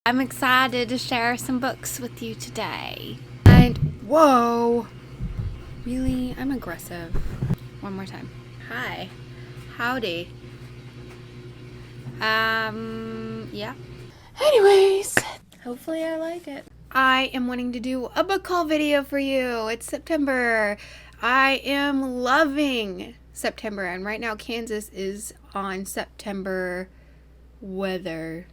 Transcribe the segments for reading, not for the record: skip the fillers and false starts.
I'm excited to share some books with you today. And whoa, really? I'm aggressive. One more time. Hi. Howdy. Yeah. Anyways, hopefully I like it. I am wanting to do a book haul video for you. It's September. I am loving September, and right now Kansas is on September weather.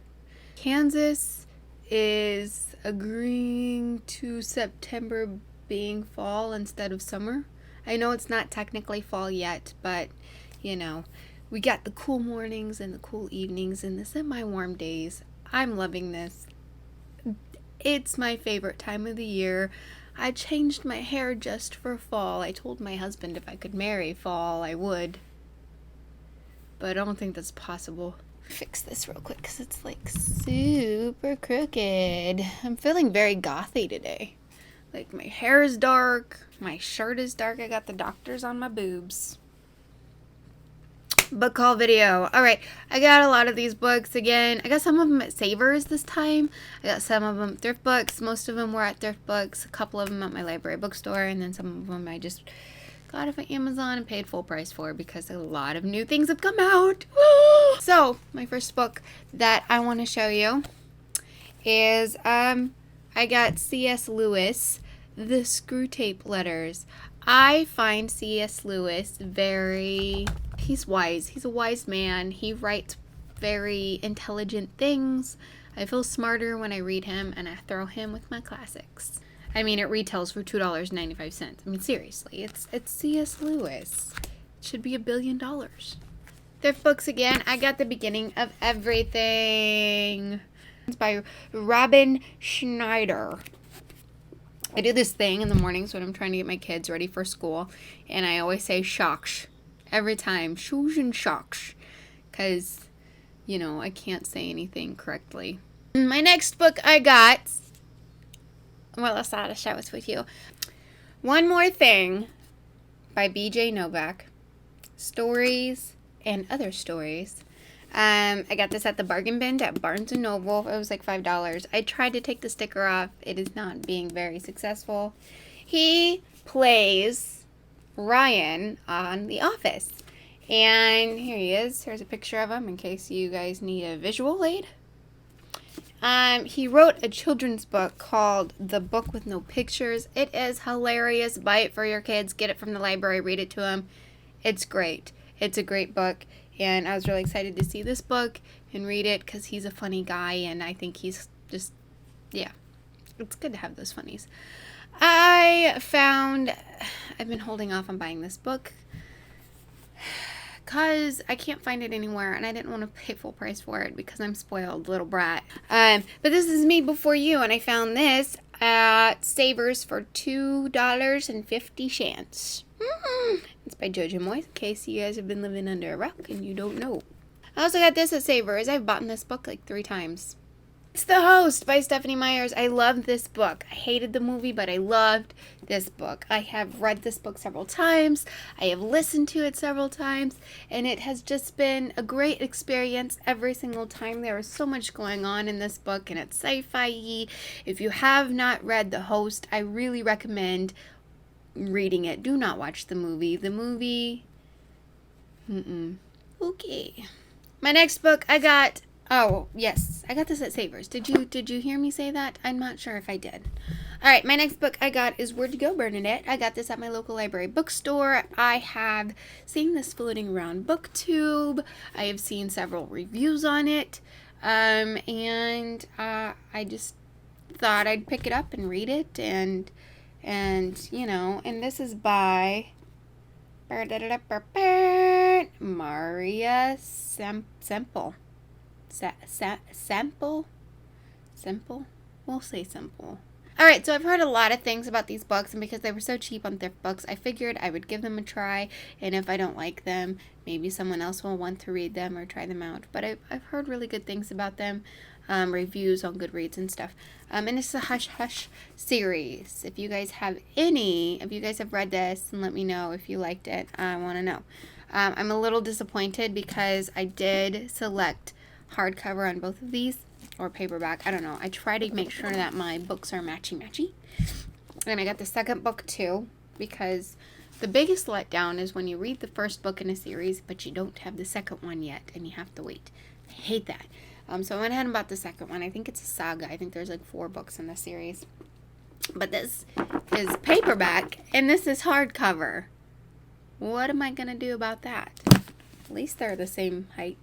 Kansas is agreeing to September being fall instead of summer. I know it's not technically fall yet, but you know, we got the cool mornings and the cool evenings and the semi-warm days. I'm loving this. It's my favorite time of the year. I changed my hair just for fall. I told my husband if I could marry fall, I would. But I don't think that's possible. Fix this real quick because it's like super crooked. I'm feeling very gothy today. Like my hair is dark, my shirt is dark. I got the doctors on my boobs. Book haul video. Alright, I got a lot of these books again. I got some of them at Savers this time. I got some of them at Thrift Books. Most of them were at Thrift Books. A couple of them at my library bookstore. And then some of them I just got off of Amazon and paid full price for because a lot of new things have come out. So, my first book that I want to show you is I got C.S. Lewis, The Screwtape Letters. I find C.S. Lewis he's wise. He's a wise man. He writes very intelligent things. I feel smarter when I read him, and I throw him with my classics. I mean, it retails for $2.95. I mean, seriously, it's C.S. Lewis. It should be $1 billion. Thrift Books again. I got The Beginning of Everything. It's by Robin Schneider. I do this thing in the mornings when I'm trying to get my kids ready for school, and I always say shocks every time. Shoes and shocks. Because, you know, I can't say anything correctly. My next book I got... Well, I thought I'd share this with you. One More Thing by B.J. Novak. Stories and Other Stories. I got this at the bargain bin at Barnes & Noble. It was like $5. I tried to take the sticker off. It is not being very successful. He plays Ryan on The Office. And here he is. Here's a picture of him in case you guys need a visual aid. He wrote a children's book called The Book with No Pictures. It is hilarious. Buy it for your kids. Get it from the library. Read it to them. It's great. It's a great book. And I was really excited to see this book and read it because he's a funny guy. And I think he's just, yeah, it's good to have those funnies. I've been holding off on buying this book because I can't find it anywhere, and I didn't want to pay full price for it because I'm spoiled little brat. But this is Me Before You, and I found this at Savers for $2.50. It's by Jojo Moyes, in case you guys have been living under a rock and you don't know. I also got this at Savers. I've bought this book like 3 times. It's The Host by Stephanie Myers. I love this book. I hated the movie, but I loved this book. I have read this book several times. I have listened to it several times, and it has just been a great experience every single time. There is so much going on in this book, and it's sci-fi-y. If you have not read The Host, I really recommend reading it. Do not watch the movie. The movie... Okay. My next book I got... Oh, yes. I got this at Savers. Did you hear me say that? I'm not sure if I did. Alright, my next book I got is Where'd You Go, Bernadette? I got this at my local library bookstore. I have seen this floating around BookTube. I have seen several reviews on it. And I just thought I'd pick it up and read it. And you know, and this is by Maria Semple. Simple? We'll say simple. Alright, so I've heard a lot of things about these books, and because they were so cheap on Thrift Books, I figured I would give them a try, and if I don't like them, maybe someone else will want to read them or try them out. But I've heard really good things about them, reviews on Goodreads and stuff. And it's a Hush Hush series. If you guys have read this, and let me know if you liked it. I want to know. I'm a little disappointed because I did select hardcover on both of these. or paperback. I don't know. I try to make sure that my books are matchy-matchy. And I got the second book too, because the biggest letdown is when you read the first book in a series, but you don't have the second one yet, and you have to wait. I hate that. So I went ahead and bought the second one. I think it's a saga. I think there's like 4 books in the series. But this is paperback, and this is hardcover. What am I going to do about that? At least they're the same height.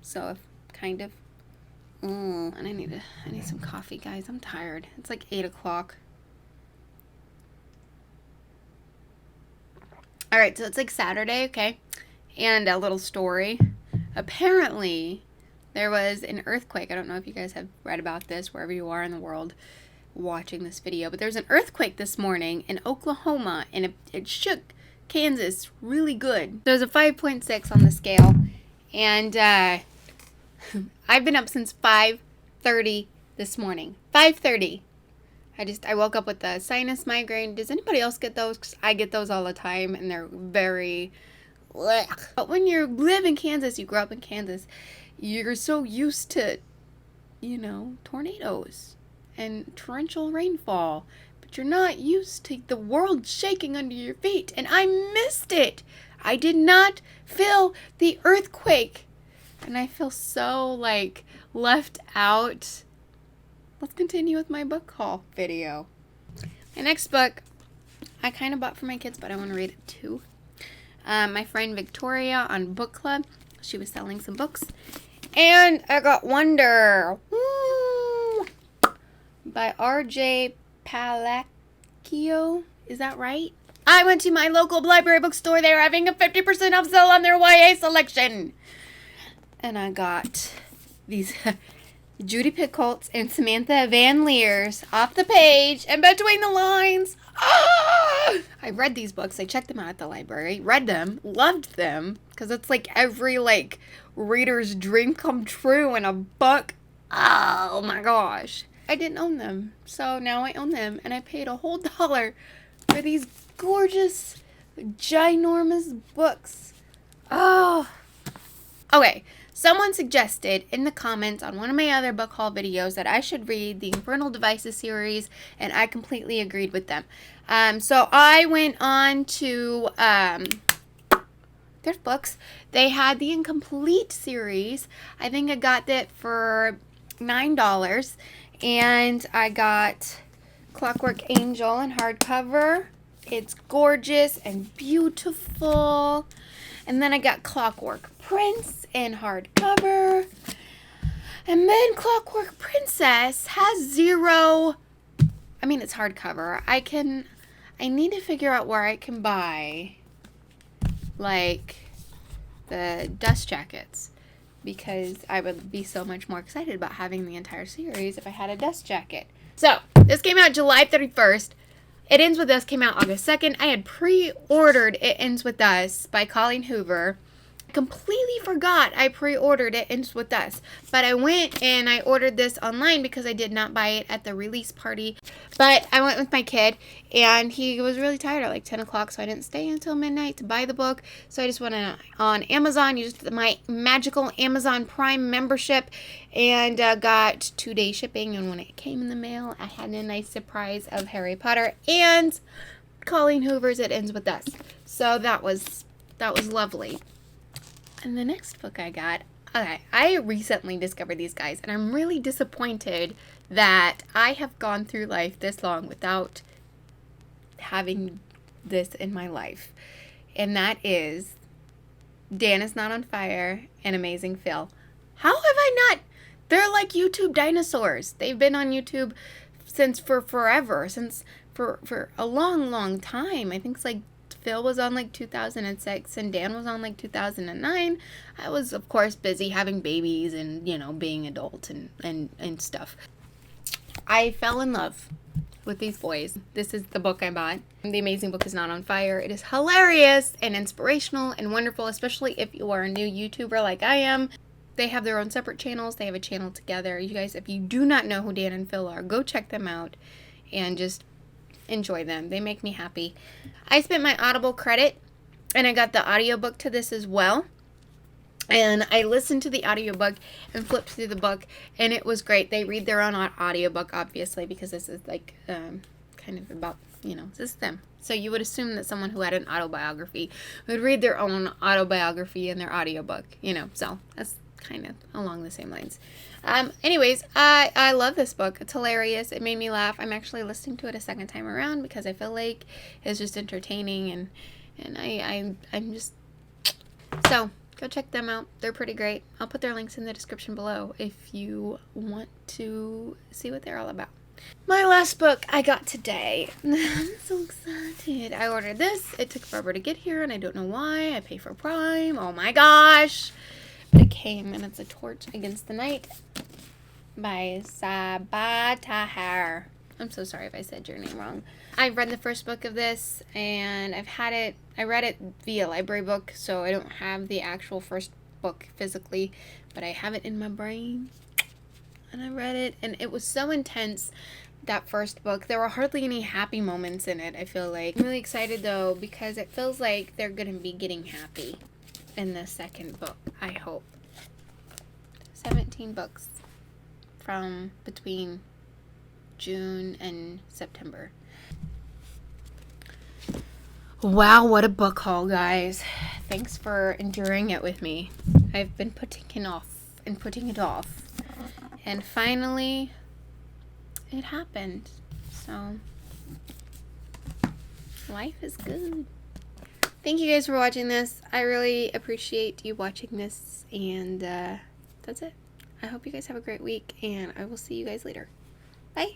So, kind of. And I need some coffee, guys. I'm tired. It's like 8 o'clock. Alright, so it's like Saturday, okay? And a little story. Apparently, there was an earthquake. I don't know if you guys have read about this, wherever you are in the world watching this video. But there's an earthquake this morning in Oklahoma, and it shook Kansas really good. So it was a 5.6 on the scale. And I've been up since 5:30 this morning. 5:30. I woke up with a sinus migraine. Does anybody else get those? 'Cause I get those all the time, and they're very... Blech. But when you live in Kansas, you grew up in Kansas, you're so used to, tornadoes and torrential rainfall. But you're not used to the world shaking under your feet. And I missed it. I did not feel the earthquake. And I feel so, left out. Let's continue with my book haul video. My next book, I kind of bought for my kids, but I want to read it too. My friend Victoria on Book Club, she was selling some books. And I got Wonder by R.J. Palacchio. Is that right? I went to my local library bookstore. They're having a 50% off sale on their YA selection. And I got these Judy Picoults and Samantha Van Leer's off the page and between the lines. Ah! I read these books. I checked them out at the library, read them, loved them, because it's like every reader's dream come true in a book. Oh my gosh. I didn't own them, so now I own them, and I paid a whole $1 for these gorgeous, ginormous books. Oh. Okay. Someone suggested in the comments on one of my other book haul videos that I should read the Infernal Devices series, and I completely agreed with them. So I went on to Thrift Books. They had the Incomplete series. I think I got that for $9, and I got Clockwork Angel in hardcover. It's gorgeous and beautiful. And then I got Clockwork Prince in hardcover. And then Clockwork Princess has 0... it's hardcover. I need to figure out where I can buy, the dust jackets. Because I would be so much more excited about having the entire series if I had a dust jacket. So, this came out July 31st. It Ends With Us came out August 2nd. I had pre-ordered It Ends With Us by Colleen Hoover. Completely forgot I pre-ordered It Ends With Us. But I went and I ordered this online because I did not buy it at the release party. But I went with my kid, and he was really tired at 10 o'clock, so I didn't stay until midnight to buy the book. So I just went on Amazon, used my magical Amazon Prime membership, and got 2-day shipping. And when it came in the mail, I had a nice surprise of Harry Potter and Colleen Hoover's It Ends With Us. So that was lovely. And the next book I got, okay, I recently discovered these guys, and I'm really disappointed that I have gone through life this long without having this in my life. And that is Dan Is Not on Fire and Amazing Phil. How have I not? They're like YouTube dinosaurs. They've been on YouTube for forever, for a long, long time. I think it's Phil was on 2006 and Dan was on 2009. I was, of course, busy having babies and, being adult and stuff. I fell in love with these boys. This is the book I bought. The Amazing Book Is Not on Fire. It is hilarious and inspirational and wonderful, especially if you are a new YouTuber like I am. They have their own separate channels. They have a channel together. You guys, if you do not know who Dan and Phil are, go check them out and just enjoy them. They make me happy. I spent my Audible credit, and I got the audiobook to this as well. And I listened to the audiobook and flipped through the book, and it was great. They read their own audiobook, obviously, because this is like kind of about, this is them. So you would assume that someone who had an autobiography would read their own autobiography in their audiobook, so that's kind of along the same lines. Anyways, I love this book. It's hilarious. It made me laugh. I'm actually listening to it a second time around because I feel like it's just entertaining, and I'm just, so go check them out. They're pretty great. I'll put their links in the description below if you want to see what they're all about. My last book I got today. I'm so excited. I ordered this. It took forever to get here, and I don't know why. I pay for Prime. Oh my gosh. But it came, and it's A Torch Against the Night by Sabatahar. I'm so sorry if I said your name wrong. I've read the first book of this, and I read it via library book, so I don't have the actual first book physically, but I have it in my brain. And I read it, and it was so intense, that first book. There were hardly any happy moments in it, I feel like. I'm really excited, though, because it feels like they're going to be getting happy in the second book, I hope. 17 books from between June and September. Wow, what a book haul, guys. Thanks for enduring it with me. I've been putting it off and putting it off. And finally, it happened. So, life is good. Thank you guys for watching this. I really appreciate you watching this. And that's it. I hope you guys have a great week. And I will see you guys later. Bye.